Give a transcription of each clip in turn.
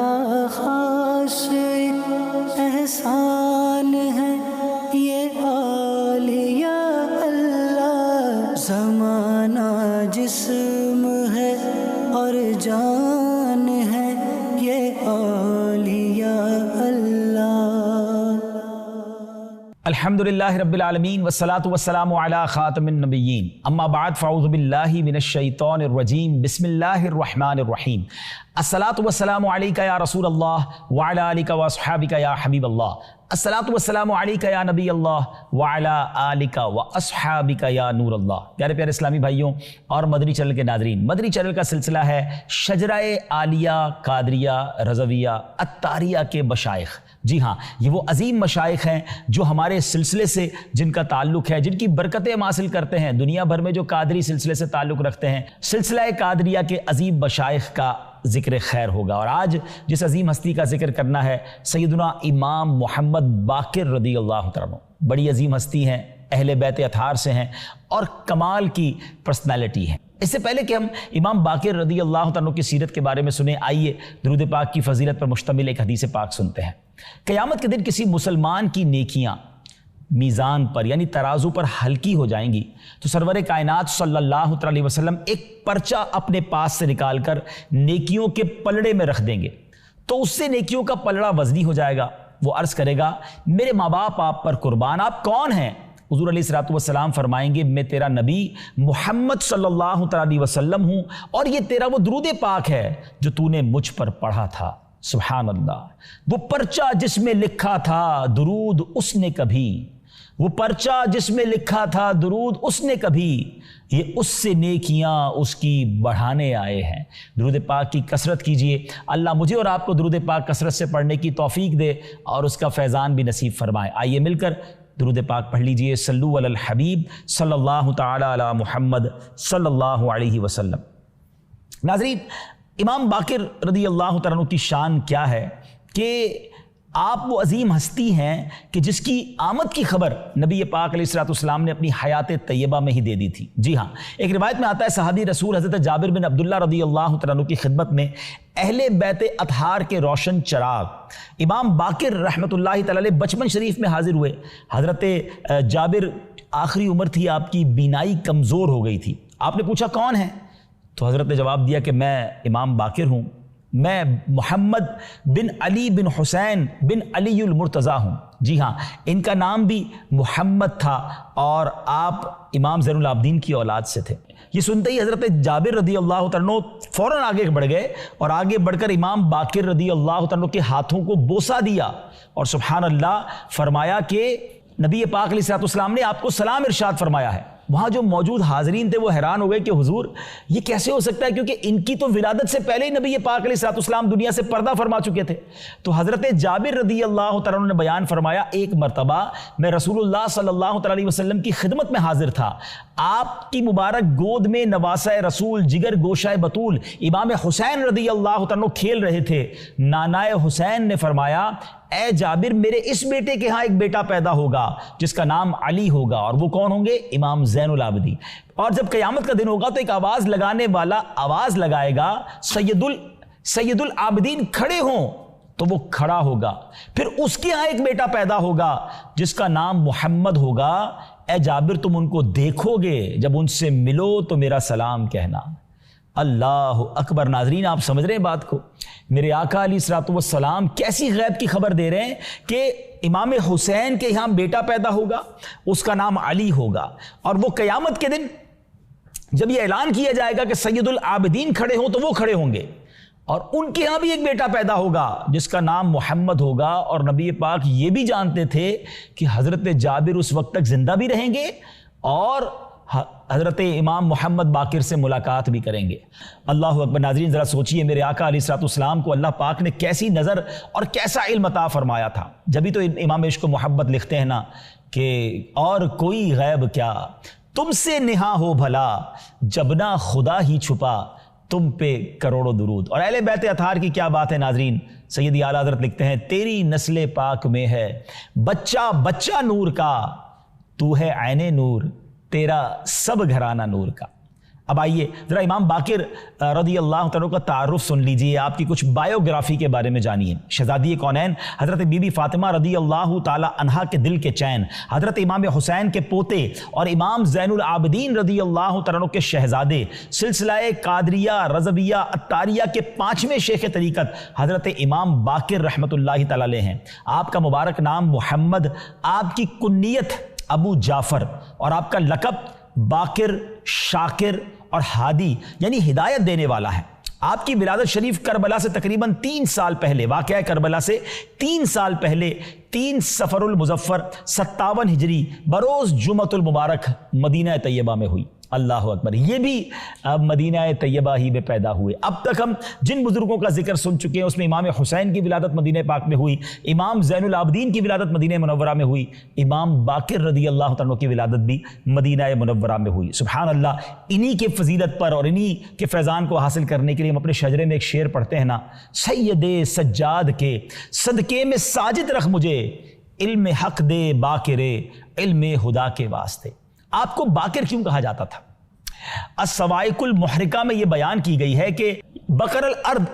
کا خاص احسان ہے یہ اولیاء اللہ، زمانہ جسم ہے اور جان ہے یہ اولیاء اللہ۔ الحمدللہ رب العالمین والصلاة والسلام علی خاتم النبیین، اما بعد فاعوذ باللہ من الشیطان الرجیم، بسم اللہ الرحمن الرحیم۔ الصلاة والسلام علیک یا رسول اللہ وعلی آلک واصحابک یا حبیب اللہ، الصلاة والسلام علیک یا نبی اللہ وعلی آلک واصحابک یا نور اللہ۔ پیارے پیارے اسلامی بھائیوں اور مدنی چینل کے ناظرین، مدنی چینل کا سلسلہ ہے شجرہ عالیہ قادریہ رضویہ عطاریہ کے مشائخ۔ جی ہاں، یہ وہ عظیم مشائخ ہیں جو ہمارے سلسلے سے جن کا تعلق ہے، جن کی برکتیں ہم حاصل کرتے ہیں، دنیا بھر میں جو قادری سلسلے سے تعلق رکھتے ہیں، سلسلہ قادریہ کے عظیم مشائخ کا ذکر خیر ہوگا۔ اور آج جس عظیم ہستی کا ذکر کرنا ہے سیدنا امام محمد باقر رضی اللہ عنہ، بڑی عظیم ہستی ہیں، اہل بیت اطہار سے ہیں اور کمال کی پرسنالٹی ہیں۔ اس سے پہلے کہ ہم امام باقر رضی اللہ عنہ کی سیرت کے بارے میں سنیں، آئیے درود پاک کی فضیلت پر مشتمل ایک حدیث پاک سنتے ہیں۔ قیامت کے دن کسی مسلمان کی نیکیاں میزان پر یعنی ترازو پر ہلکی ہو جائیں گی تو سرور کائنات صلی اللہ علیہ وسلم ایک پرچہ اپنے پاس سے نکال کر نیکیوں کے پلڑے میں رکھ دیں گے، تو اس سے نیکیوں کا پلڑا وزنی ہو جائے گا۔ وہ عرض کرے گا، میرے ماں باپ آپ پر قربان، آپ کون ہیں؟ حضور علیہ الصلوۃ والسلام فرمائیں گے، میں تیرا نبی محمد صلی اللہ علیہ وسلم ہوں، اور یہ تیرا وہ درود پاک ہے جو تو نے مجھ پر پڑھا تھا۔ سبحان اللہ، وہ پرچہ جس میں لکھا تھا درود اس نے کبھی، وہ پرچہ جس میں لکھا تھا درود اس نے کبھی، یہ اس سے نیکیاں اس کی بڑھانے آئے ہیں۔ درود پاک کی کثرت کیجئے، اللہ مجھے اور آپ کو درود پاک کثرت سے پڑھنے کی توفیق دے اور اس کا فیضان بھی نصیب فرمائے۔ آئیے مل کر درود پاک پڑھ لیجئے، صلو علی الحبیب صلی اللہ تعالی علی محمد صلی اللہ علیہ وسلم۔ ناظرین، امام باقر رضی اللہ عنہ کی شان کیا ہے کہ آپ وہ عظیم ہستی ہیں کہ جس کی آمد کی خبر نبی پاک علیہ الصلوۃ والسلام نے اپنی حیات طیبہ میں ہی دے دی تھی۔ جی ہاں، ایک روایت میں آتا ہے صحابی رسول حضرت جابر بن عبداللہ رضی اللہ عنہ کی خدمت میں اہل بیت اطہار کے روشن چراغ امام باقر رحمۃ اللہ تعالی علیہ بچپن شریف میں حاضر ہوئے۔ حضرت جابر آخری عمر تھی آپ کی، بینائی کمزور ہو گئی تھی۔ آپ نے پوچھا کون ہے؟ تو حضرت نے جواب دیا کہ میں امام باقر ہوں، میں محمد بن علی بن حسین بن علی المرتضیٰ ہوں۔ جی ہاں، ان کا نام بھی محمد تھا اور آپ امام زین العابدین کی اولاد سے تھے۔ یہ سنتے ہی حضرت جابر رضی اللہ عنہ فوراً آگے بڑھ گئے اور آگے بڑھ کر امام باقر رضی اللہ عنہ کے ہاتھوں کو بوسہ دیا اور سبحان اللہ فرمایا کہ نبی پاک علیہ الصلوۃ والسلام نے آپ کو سلام ارشاد فرمایا ہے۔ وہاں جو موجود حاضرین تھے وہ حیران ہو گئے کہ حضور یہ کیسے ہو سکتا ہے، کیونکہ ان کی تو ولادت سے پہلے ہی نبی پاک علیہ الصلوۃ والسلام دنیا سے پردہ فرما چکے تھے۔ تو حضرت جابر رضی اللہ تعالیٰ عنہ نے بیان فرمایا، ایک مرتبہ میں رسول اللہ صلی اللہ علیہ وسلم کی خدمت میں حاضر تھا، آپ کی مبارک گود میں نواسہ رسول جگر گوشہ بطول امام حسین رضی اللہ عنہ کھیل رہے تھے۔ نانائے حسین نے فرمایا، اے جابر، میرے اس بیٹے کے ہاں ایک بیٹا پیدا ہوگا جس کا نام علی ہوگا، اور وہ کون ہوں گے؟ امام زین العابدین۔ اور جب قیامت کا دن ہوگا تو ایک آواز لگانے والا آواز لگائے گا، سید العابدین کھڑے ہوں، تو وہ کھڑا ہوگا، پھر اس کے ہاں ایک بیٹا پیدا ہوگا جس کا نام محمد ہوگا۔ اے جابر، تم ان کو دیکھو گے، جب ان سے ملو تو میرا سلام کہنا۔ اللہ اکبر۔ ناظرین، آپ سمجھ رہے ہیں بات کو؟ میرے آقا علیہ الصلوۃ والسلام کیسی غیب کی خبر دے رہے ہیں کہ امام حسین کے یہاں بیٹا پیدا ہوگا، اس کا نام علی ہوگا، اور وہ قیامت کے دن جب یہ اعلان کیا جائے گا کہ سید العابدین کھڑے ہوں تو وہ کھڑے ہوں گے، اور ان کے ہاں بھی ایک بیٹا پیدا ہوگا جس کا نام محمد ہوگا۔ اور نبی پاک یہ بھی جانتے تھے کہ حضرت جابر اس وقت تک زندہ بھی رہیں گے اور حضرت امام محمد باقر سے ملاقات بھی کریں گے۔ اللہ اکبر۔ ناظرین، ذرا سوچئے، میرے آقا علیہ الصلوۃ والسلام کو اللہ پاک نے کیسی نظر اور کیسا علم عطا فرمایا تھا۔ جبھی تو امام عشق و محبت لکھتے ہیں نا کہ اور کوئی غیب کیا تم سے نہا ہو بھلا، جب نہ خدا ہی چھپا تم پہ کروڑوں درود۔ اور اہل بیت اطہار کی کیا بات ہے ناظرین۔ سیدی اعلیٰ حضرت لکھتے ہیں، تیری نسل پاک میں ہے بچہ بچہ نور کا، تو ہے عین نور تیرا سب گھرانہ نور کا۔ اب آئیے ذرا امام باقر رضی اللہ تعالیٰ کا تعارف سن لیجئے، آپ کی کچھ بایوگرافی کے بارے میں جانیے۔ شہزادی کونین حضرت بی بی فاطمہ رضی اللہ تعالیٰ عنہا کے دل کے چین، حضرت امام حسین کے پوتے اور امام زین العابدین رضی اللہ تعالیٰ کے شہزادے، سلسلہ قادریہ رضویہ عطاریہ کے 5ویں شیخ طریقت حضرت امام باقر رحمۃ اللہ تعالیٰ علیہ ہیں۔ آپ کا مبارک نام محمد، آپ کی کنیت ابو جعفر اور آپ کا لقب باقر، شاکر اور ہادی یعنی ہدایت دینے والا ہے۔ آپ کی ولادت شریف کربلا سے تقریباً 3 سال پہلے، واقعہ کربلا سے 3 سال پہلے 3 صفر المظفر 57 ہجری بروز جمعۃ المبارک مدینہ طیبہ میں ہوئی۔ اللہ اکبر، یہ بھی مدینہ طیبہ ہی میں پیدا ہوئے۔ اب تک ہم جن بزرگوں کا ذکر سن چکے ہیں اس میں امام حسین کی ولادت مدینہ پاک میں ہوئی، امام زین العابدین کی ولادت مدینہ منورہ میں ہوئی، امام باقر رضی اللہ تعالیٰ کی ولادت بھی مدینہ منورہ میں ہوئی۔ سبحان اللہ، انہی کے فضیلت پر اور انہی کے فیضان کو حاصل کرنے کے لیے ہم اپنے شجرے میں ایک شعر پڑھتے ہیں نا، سید سجاد کے صدقے میں ساجد رکھ مجھے، علم حق دے باقر علم خدا کے واسطے۔ آپ کو باقر کیوں کہا جاتا تھا؟ الصواعق المحرقہ میں یہ بیان کی گئی ہے کہ بقر الارض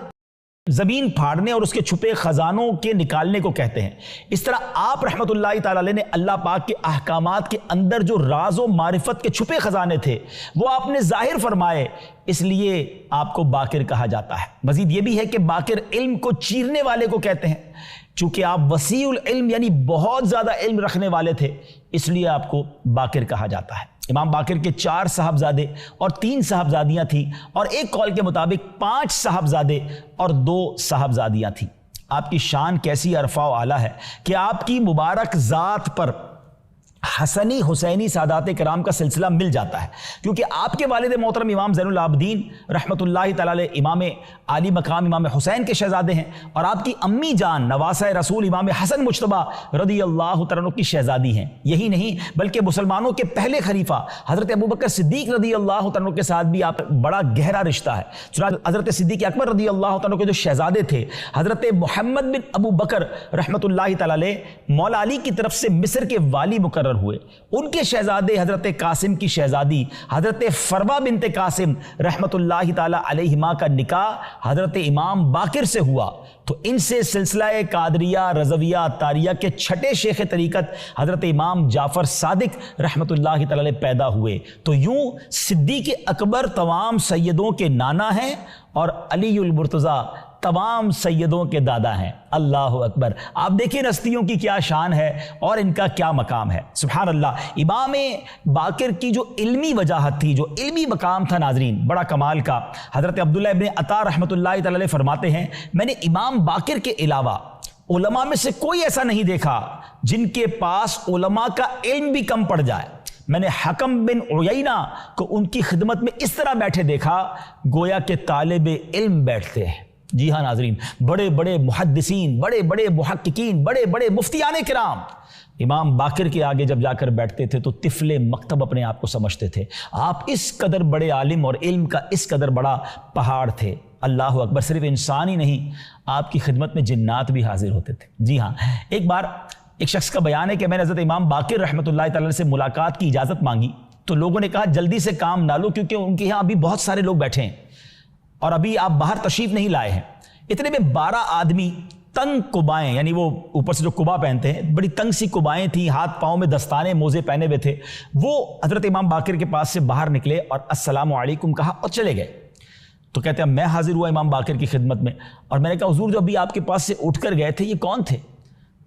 زمین پھاڑنے اور اس کے چھپے خزانوں کے نکالنے کو کہتے ہیں۔ اس طرح آپ رحمت اللہ تعالی علیہ نے اللہ پاک کے احکامات کے اندر جو راز و معرفت کے چھپے خزانے تھے وہ آپ نے ظاہر فرمائے، اس لیے آپ کو باقر کہا جاتا ہے۔ مزید یہ بھی ہے کہ باقر علم کو چیرنے والے کو کہتے ہیں، چونکہ آپ وسیع العلم یعنی بہت زیادہ علم رکھنے والے تھے، اس لیے آپ کو باقر کہا جاتا ہے۔ امام باقر کے 4 صاحبزادے اور 3 صاحبزادیاں تھیں، اور ایک قول کے مطابق 5 صاحبزادے اور 2 صاحبزادیاں تھیں۔ آپ کی شان کیسی عرفہ و اعلیٰ ہے کہ آپ کی مبارک ذات پر حسنی حسینی سادات کرام کا سلسلہ مل جاتا ہے، کیونکہ آپ کے والد محترم امام زین العابدین رحمۃ اللہ تعالی علیہ امام عالی مقام امام حسین کے شہزادے ہیں، اور آپ کی امی جان نواسہ رسول امام حسن مجتبیٰ رضی اللہ تعالیٰ عنہ کی شہزادی ہیں۔ یہی نہیں بلکہ مسلمانوں کے پہلے خلیفہ حضرت ابوبکر صدیق رضی اللہ تعالیٰ عنہ کے ساتھ بھی آپ بڑا گہرا رشتہ ہے۔ چنانچہ حضرت صدیق اکبر رضی اللہ تعالیٰ عنہ کے جو شہزادے تھے حضرت محمد بن ابو بکر رحمۃ اللہ تعالی علیہ مولا علی کی طرف سے مصر کے والی مقرر ہوئے، ان کے شہزادے حضرت قاسم کی شہزادی حضرت فروا بنت قاسم رحمت اللہ تعالی علیہما کا نکاح حضرت امام باقر سے ہوا، تو ان سے سلسلہ قادریہ رضویہ عطاریہ کے 6 شیخ طریقت حضرت امام جعفر صادق رحمت اللہ تعالی علیہ پیدا ہوئے۔ تو یوں صدیق اکبر تمام سیدوں کے نانا ہیں اور علی المرتضیٰ تمام سیدوں کے دادا ہیں۔ اللہ اکبر، آپ دیکھیں ہستیوں کی کیا شان ہے اور ان کا کیا مقام ہے۔ سبحان اللہ، امام باقر کی جو علمی وجاہت تھی، جو علمی مقام تھا ناظرین، بڑا کمال کا۔ حضرت عبداللہ ابن عطا رحمۃ اللہ تعالی علیہ فرماتے ہیں، میں نے امام باقر کے علاوہ علماء میں سے کوئی ایسا نہیں دیکھا جن کے پاس علماء کا علم بھی کم پڑ جائے۔ میں نے حکم بن عیینہ کو ان کی خدمت میں اس طرح بیٹھے دیکھا گویا کہ طالب علم بیٹھتے ہیں۔ جی ہاں ناظرین، بڑے بڑے محدثین، بڑے بڑے محققین، بڑے بڑے مفتیان کرام امام باقر کے آگے جب جا کر بیٹھتے تھے تو طفل مکتب اپنے آپ کو سمجھتے تھے۔ آپ اس قدر بڑے عالم اور علم کا اس قدر بڑا پہاڑ تھے۔ اللہ اکبر، صرف انسان ہی نہیں، آپ کی خدمت میں جنات بھی حاضر ہوتے تھے۔ جی ہاں، ایک بار ایک شخص کا بیان ہے کہ میں نے حضرت امام باقر رحمۃ اللہ تعالی سے ملاقات کی اجازت مانگی، تو لوگوں نے کہا جلدی سے کام نہ لو کیونکہ ان کے یہاں ابھی بہت سارے لوگ بیٹھے ہیں اور ابھی آپ باہر تشریف نہیں لائے ہیں۔ اتنے میں 12 آدمی تنگ قبائیں، یعنی وہ اوپر سے جو قبا پہنتے ہیں، بڑی تنگ سی قبائیں تھیں، ہاتھ پاؤں میں دستانے موزے پہنے ہوئے تھے، وہ حضرت امام باقر کے پاس سے باہر نکلے اور السلام علیکم کہا اور چلے گئے۔ تو کہتے ہیں میں حاضر ہوا امام باقر کی خدمت میں، اور میں نے کہا حضور جو ابھی آپ کے پاس سے اٹھ کر گئے تھے یہ کون تھے؟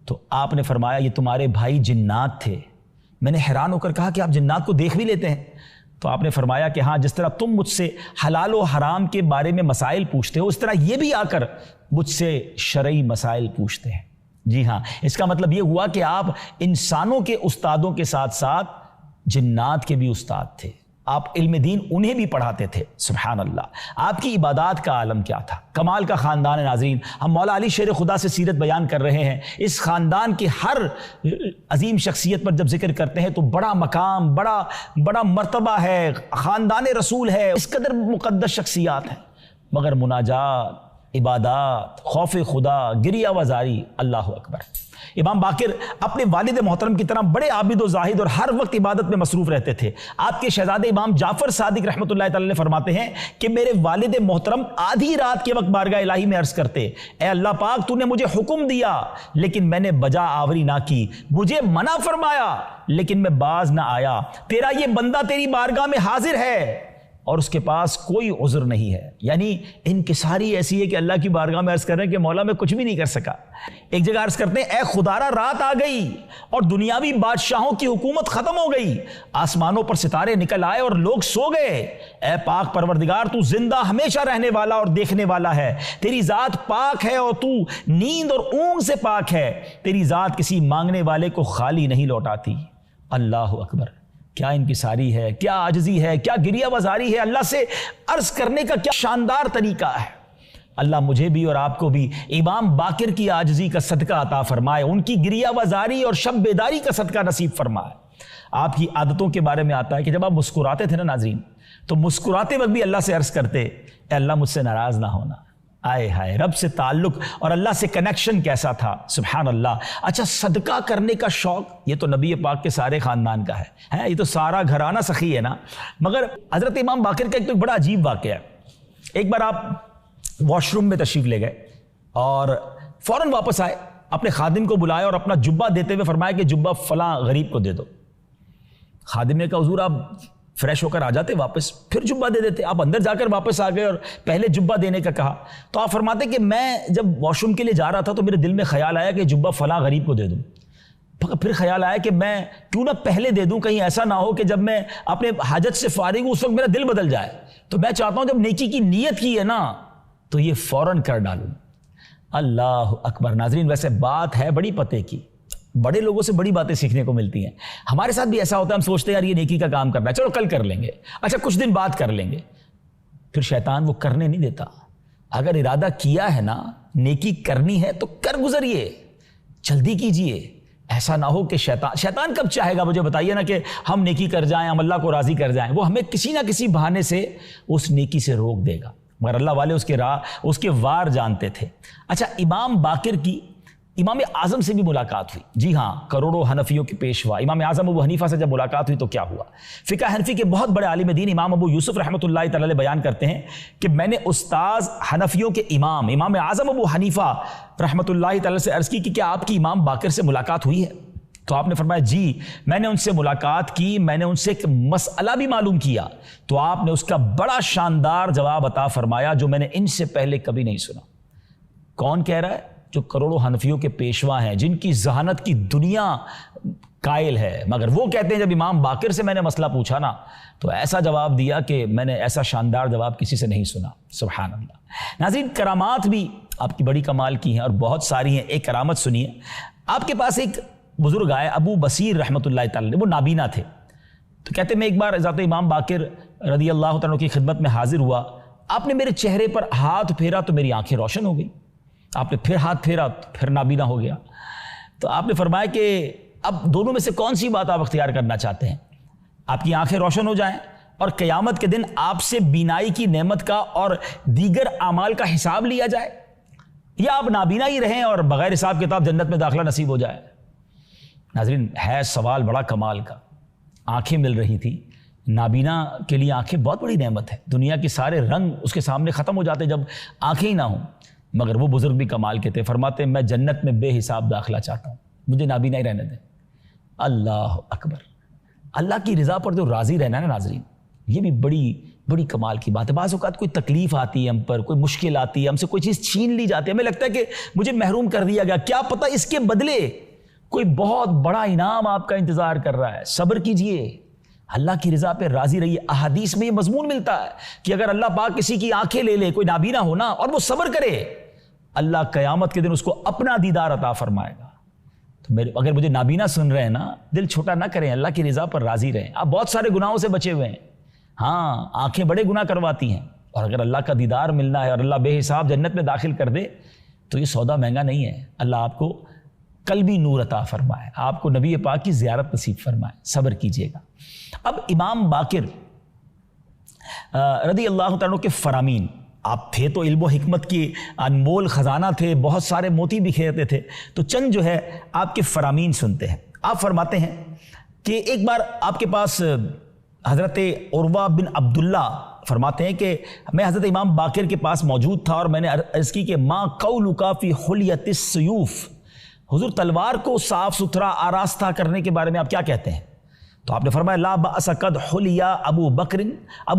تو آپ نے فرمایا یہ تمہارے بھائی جنات تھے۔ میں نے حیران ہو کر کہا کہ آپ جنات کو دیکھ بھی لیتے ہیں؟ تو آپ نے فرمایا کہ ہاں، جس طرح تم مجھ سے حلال و حرام کے بارے میں مسائل پوچھتے ہو اس طرح یہ بھی آ کر مجھ سے شرعی مسائل پوچھتے ہیں۔ جی ہاں، اس کا مطلب یہ ہوا کہ آپ انسانوں کے استادوں کے ساتھ ساتھ جنات کے بھی استاد تھے، آپ علم دین انہیں بھی پڑھاتے تھے۔ سبحان اللہ، آپ کی عبادات کا عالم کیا تھا، کمال کا خاندان ہے ناظرین۔ ہم مولا علی شیر خدا سے سیرت بیان کر رہے ہیں، اس خاندان کی ہر عظیم شخصیت پر جب ذکر کرتے ہیں تو بڑا مقام، بڑا مرتبہ ہے، خاندان رسول ہے، اس قدر مقدس شخصیات ہیں، مگر مناجات، عبادات، خوف خدا، گریہ وزاری، اللہ اکبر۔ امام باقر اپنے والد محترم کی طرح بڑے عابد و زاہد اور ہر وقت عبادت میں مصروف رہتے تھے۔ آپ کے شہزادے امام جعفر صادق رحمۃ اللہ تعالی فرماتے ہیں کہ میرے والد محترم آدھی رات کے وقت بارگاہ الہی میں عرض کرتے، اے اللہ پاک تو نے مجھے حکم دیا لیکن میں نے بجا آوری نہ کی، مجھے منع فرمایا لیکن میں باز نہ آیا، تیرا یہ بندہ تیری بارگاہ میں حاضر ہے اور اس کے پاس کوئی عذر نہیں ہے۔ یعنی انکساری ایسی ہے کہ اللہ کی بارگاہ میں عرض کر رہے ہیں کہ مولا میں کچھ بھی نہیں کر سکا۔ ایک جگہ عرض کرتے ہیں، اے خدارا رات آ گئی اور دنیاوی بادشاہوں کی حکومت ختم ہو گئی، آسمانوں پر ستارے نکل آئے اور لوگ سو گئے، اے پاک پروردگار تو زندہ ہمیشہ رہنے والا اور دیکھنے والا ہے، تیری ذات پاک ہے اور تو نیند اور اونگ سے پاک ہے، تیری ذات کسی مانگنے والے کو خالی نہیں لوٹاتی۔ اللہ اکبر، کیا انکساری ہے، کیا عاجزی ہے، کیا گریہ وزاری ہے، اللہ سے عرض کرنے کا کیا شاندار طریقہ ہے۔ اللہ مجھے بھی اور آپ کو بھی امام باقر کی عاجزی کا صدقہ عطا فرمائے، ان کی گریہ وزاری اور شب بیداری کا صدقہ نصیب فرمائے۔ آپ کی عادتوں کے بارے میں آتا ہے کہ جب آپ مسکراتے تھے نا ناظرین، تو مسکراتے وقت بھی اللہ سے عرض کرتے، اے اللہ مجھ سے ناراض نہ ہونا۔ آئے ہائے، رب سے تعلق اور اللہ سے کنیکشن کیسا تھا، سبحان اللہ۔ اچھا، صدقہ کرنے کا شوق یہ تو نبی پاک کے سارے خاندان کا ہے، یہ تو سارا گھرانہ سخی ہے نا۔ مگر حضرت امام باقر کا ایک تو بڑا عجیب واقعہ ہے۔ ایک بار آپ واش روم میں تشریف لے گئے اور فوراً واپس آئے، اپنے خادم کو بلایا اور اپنا جبہ دیتے ہوئے فرمایا کہ جبہ فلاں غریب کو دے دو۔ خادم نے کہا حضور آپ فریش ہو کر آ جاتے واپس، پھر جبہ دے دیتے۔ آپ اندر جا کر واپس آ گئے اور پہلے جبہ دینے کا کہا، تو آپ فرماتے کہ میں جب واش روم کے لیے جا رہا تھا تو میرے دل میں خیال آیا کہ جبہ فلاں غریب کو دے دوں۔ پھر خیال آیا کہ میں کیوں نہ پہلے دے دوں، کہیں ایسا نہ ہو کہ جب میں اپنے حاجت سے فارغ ہوں اس وقت میرا دل بدل جائے۔ تو میں چاہتا ہوں جب نیکی کی نیت کی ہے نا تو یہ فوراً کر ڈالوں۔ اللہ اکبر۔ ناظرین، ویسے بات ہے بڑی پتے کی، بڑے لوگوں سے بڑی باتیں سیکھنے کو ملتی ہیں۔ ہمارے ساتھ بھی ایسا ہوتا ہے، ہم سوچتے ہیں یار یہ نیکی کا کام کرنا ہے، چلو کل کر لیں گے، اچھا کچھ دن بعد کر لیں گے، پھر شیطان وہ کرنے نہیں دیتا۔ اگر ارادہ کیا ہے نا نیکی کرنی ہے تو کر گزریے، جلدی کیجئے، ایسا نہ ہو کہ شیطان کب چاہے گا مجھے بتائیے نا کہ ہم نیکی کر جائیں، ہم اللہ کو راضی کر جائیں، وہ ہمیں کسی نہ کسی بہانے سے اس نیکی سے روک دے گا، مگر اللہ والے اس کے وار جانتے تھے۔ اچھا، امام باقر کی امام اعظم سے بھی ملاقات ہوئی۔ جی ہاں، کروڑوں حنفیوں کے پیشوا امام اعظم ابو حنیفہ سے جب ملاقات ہوئی تو کیا ہوا؟ فقہ حنفی کے بہت بڑے عالم دین امام ابو یوسف رحمۃ اللہ تعالی بیان کرتے ہیں کہ میں نے استاذ حنفیوں کے امام اعظم ابو حنیفہ رحمۃ اللہ تعالی سے عرض کی کہ کیا آپ کی امام باقر سے ملاقات ہوئی ہے؟ تو آپ نے فرمایا جی میں نے ان سے ملاقات کی، میں نے ان سے ایک مسئلہ بھی معلوم کیا، تو آپ نے اس کا بڑا شاندار جواب عطا فرمایا جو میں نے ان سے پہلے کبھی نہیں سنا۔ کون کہہ رہا ہے؟ جو کروڑوں حنفیوں کے پیشوا ہیں، جن کی ذہانت کی دنیا قائل ہے، مگر وہ کہتے ہیں جب امام باقر سے میں نے مسئلہ پوچھا نا تو ایسا جواب دیا کہ میں نے ایسا شاندار جواب کسی سے نہیں سنا۔ سبحان اللہ۔ ناظرین، کرامات بھی آپ کی بڑی کمال کی ہیں اور بہت ساری ہیں۔ ایک کرامت سنیے۔ آپ کے پاس ایک بزرگ آئے ابو بصیر رحمۃ اللہ تعالی، وہ نابینا تھے، تو کہتے میں ایک بار ذات امام باقر رضی اللہ تعالیٰ کی خدمت میں حاضر ہوا، آپ نے میرے چہرے پر ہاتھ پھیرا تو میری آنکھیں روشن ہو گئی، آپ نے پھر ہاتھ پھیرا تو پھر نابینا ہو گیا۔ تو آپ نے فرمایا کہ اب دونوں میں سے کون سی بات آپ اختیار کرنا چاہتے ہیں؟ آپ کی آنکھیں روشن ہو جائیں اور قیامت کے دن آپ سے بینائی کی نعمت کا اور دیگر اعمال کا حساب لیا جائے، یا آپ نابینا ہی رہیں اور بغیر حساب کتاب جنت میں داخلہ نصیب ہو جائے؟ ناظرین، ہے سوال بڑا کمال کا۔ آنکھیں مل رہی تھی، نابینا کے لیے آنکھیں بہت بڑی نعمت ہے، دنیا کے سارے رنگ اس کے سامنے ختم ہو جاتے جب آنکھیں ہی نہ ہوں، مگر وہ بزرگ بھی کمال کے تھے، فرماتے ہیں میں جنت میں بے حساب داخلہ چاہتا ہوں، مجھے نابینا ہی رہنے دیں۔ اللہ اکبر۔ اللہ کی رضا پر جو راضی رہنا ہے نا ناظرین، یہ بھی بڑی کمال کی بات ہے۔ بعض اوقات کوئی تکلیف آتی ہے ہم پر، کوئی مشکل آتی ہے، ہم سے کوئی چیز چھین لی جاتی ہے، ہمیں لگتا ہے کہ مجھے محروم کر دیا گیا، کیا پتہ اس کے بدلے کوئی بہت بڑا انعام آپ کا انتظار کر رہا ہے۔ صبر کیجئے، اللہ کی رضا پہ راضی رہیے۔ احادیث میں یہ مضمون ملتا ہے کہ اگر اللہ پاک کسی کی آنکھیں لے لے، کوئی نابینا ہونا، اور وہ صبر کرے، اللہ قیامت کے دن اس کو اپنا دیدار عطا فرمائے گا۔ تو اگر مجھے نابینا سن رہے ہیں نا، دل چھوٹا نہ کریں، اللہ کی رضا پر راضی رہیں۔ آپ بہت سارے گناہوں سے بچے ہوئے ہیں، ہاں آنکھیں بڑے گناہ کرواتی ہیں، اور اگر اللہ کا دیدار ملنا ہے اور اللہ بے حساب جنت میں داخل کر دے تو یہ سودا مہنگا نہیں ہے۔ اللہ آپ کو قلبی نور عطا فرمائے، آپ کو نبی پاک کی زیارت نصیب فرمائے۔ صبر کیجئے گا۔ اب امام باقر رضی اللہ عنہ کے فرامین، آپ تھے تو علم و حکمت کی انمول خزانہ تھے، بہت سارے موتی بکھیرتے تھے، تو چند جو ہے آپ کے فرامین سنتے ہیں۔ آپ فرماتے ہیں کہ ایک بار آپ کے پاس حضرت عروہ بن عبداللہ فرماتے ہیں کہ میں حضرت امام باقر کے پاس موجود تھا اور میں نے عرض کی کہ ما قولک فی حلیت السیوف، حضور تلوار کو صاف ستھرا آراستہ کرنے کے بارے میں آپ کیا کہتے ہیں؟ تو آپ نے فرمایا لا بأس قد حلی ابو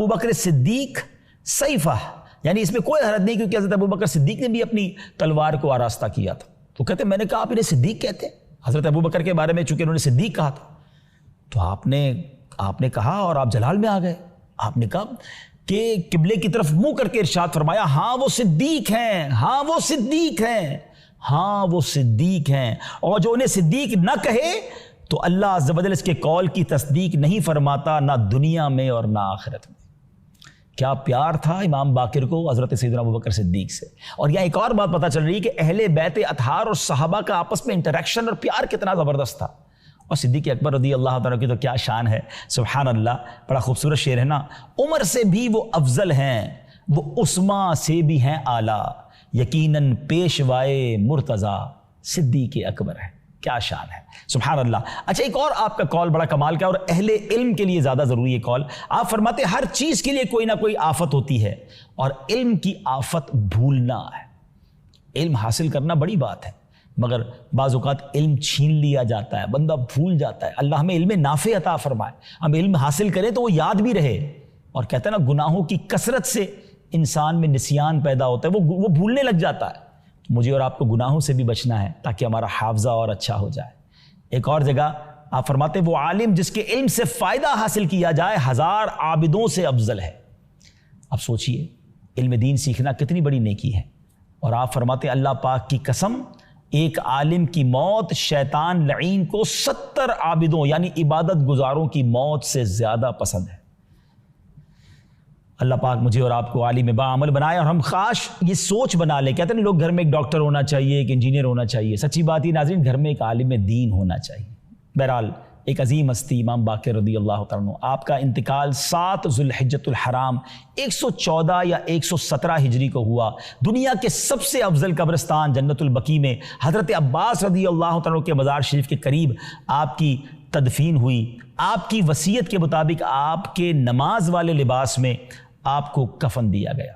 بکر صدیق سیفہ، یعنی اس میں کوئی حرج نہیں کیونکہ حضرت ابو بکر صدیق نے بھی اپنی تلوار کو آراستہ کیا تھا۔ تو کہتے ہیں میں نے کہا آپ انہیں صدیق کہتے ہیں؟ حضرت ابو بکر کے بارے میں چونکہ انہوں نے صدیق کہا تھا، تو آپ نے کہا اور آپ جلال میں آ گئے، آپ نے کہا کہ قبلے کی طرف منہ کر کے ارشاد فرمایا ہاں وہ صدیق ہیں، ہاں وہ صدیق ہیں، ہاں وہ صدیق ہیں، اور جو انہیں صدیق نہ کہے تو اللہ عز و جل اس کے قول کی تصدیق نہیں فرماتا، نہ دنیا میں اور نہ آخرت میں۔ کیا پیار تھا امام باقر کو حضرت سیدنا ابوبکر صدیق سے۔ اور یہاں ایک اور بات پتہ چل رہی ہے کہ اہل بیت اطہار اور صحابہ کا آپس میں انٹریکشن اور پیار کتنا زبردست تھا۔ اور صدیق اکبر رضی اللہ تعالیٰ کی تو کیا شان ہے، سبحان اللہ، بڑا خوبصورت شعر ہے نا، عمر سے بھی وہ افضل ہیں، وہ عثمان سے بھی ہیں اعلیٰ، یقیناً پیشوائے مرتضیٰ صدیق اکبر ہے۔ کیا شان ہے، سبحان اللہ۔ اچھا ایک اور آپ کا قول بڑا کمال کا اور اہل علم کے لیے زیادہ ضروری ہے قول۔ آپ فرماتے ہیں ہر چیز کے لیے کوئی نہ کوئی آفت ہوتی ہے، اور علم کی آفت بھولنا ہے۔ علم حاصل کرنا بڑی بات ہے، مگر بعض اوقات علم چھین لیا جاتا ہے، بندہ بھول جاتا ہے۔ اللہ ہمیں علم نافع عطا فرمائے، ہم علم حاصل کریں تو وہ یاد بھی رہے۔ اور کہتے ہیں نا گناہوں کی کثرت سے انسان میں نسیان پیدا ہوتا ہے، وہ بھولنے لگ جاتا ہے۔ مجھے اور آپ کو گناہوں سے بھی بچنا ہے تاکہ ہمارا حافظہ اور اچھا ہو جائے۔ ایک اور جگہ آپ فرماتے ہیں وہ عالم جس کے علم سے فائدہ حاصل کیا جائے 1000 عابدوں سے افضل ہے۔ اب سوچئے علم دین سیکھنا کتنی بڑی نیکی ہے۔ اور آپ فرماتے ہیں اللہ پاک کی قسم ایک عالم کی موت شیطان لعین کو 70 عابدوں یعنی عبادت گزاروں کی موت سے زیادہ پسند ہے۔ اللہ پاک مجھے اور آپ کو عالم باعمل بنائے، اور ہم خاص یہ سوچ بنا لیں۔ کہتے ہیں لوگ گھر میں ایک ڈاکٹر ہونا چاہیے، ایک انجینئر ہونا چاہیے، سچی بات ہی ناظرین گھر میں ایک عالم دین ہونا چاہیے۔ بہرحال ایک عظیم ہستی امام باقر رضی اللہ تعالیٰ عنہ، آپ کا انتقال 7 ذو الحجۃ الحرام 114 یا 117 ہجری کو ہوا۔ دنیا کے سب سے افضل قبرستان جنت البقیع میں حضرت عباس رضی اللہ تعالیٰ کے مزار شریف کے قریب آپ کی تدفین ہوئی۔ آپ کی وصیت کے مطابق آپ کے نماز والے لباس میں آپ کو کفن دیا گیا۔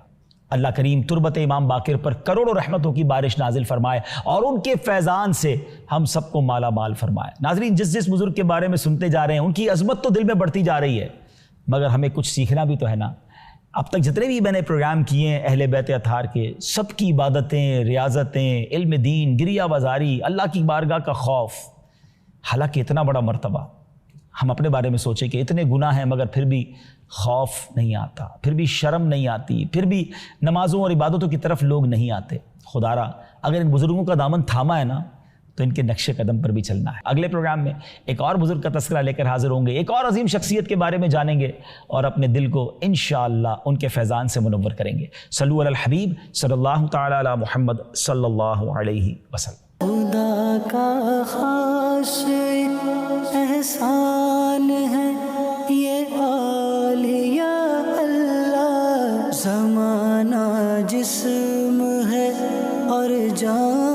اللہ کریم تربت امام باقر پر کروڑوں رحمتوں کی بارش نازل فرمائے اور ان کے فیضان سے ہم سب کو مالا مال فرمائے۔ ناظرین جس بزرگ کے بارے میں سنتے جا رہے ہیں ان کی عظمت تو دل میں بڑھتی جا رہی ہے، مگر ہمیں کچھ سیکھنا بھی تو ہے نا۔ اب تک جتنے بھی میں نے پروگرام کیے ہیں اہل بیت اطہار کے، سب کی عبادتیں، ریاضتیں، علم دین، گریہ بازاری، اللہ کی بارگاہ کا خوف، حالانکہ اتنا بڑا مرتبہ۔ ہم اپنے بارے میں سوچیں کہ اتنے گناہ ہیں مگر پھر بھی خوف نہیں آتا، پھر بھی شرم نہیں آتی، پھر بھی نمازوں اور عبادتوں کی طرف لوگ نہیں آتے۔ خدا را اگر ان بزرگوں کا دامن تھاما ہے نا تو ان کے نقش قدم پر بھی چلنا ہے۔ اگلے پروگرام میں ایک اور بزرگ کا تذکرہ لے کر حاضر ہوں گے، ایک اور عظیم شخصیت کے بارے میں جانیں گے اور اپنے دل کو انشاءاللہ ان کے فیضان سے منور کریں گے۔ صلو علی الحبیب صلی اللہ تعالی علی محمد صلی اللہ علیہ وسلم۔ خدا کا خاص احسان ہے یہ اولیاء اللہ، زمانہ جسم ہے اور جان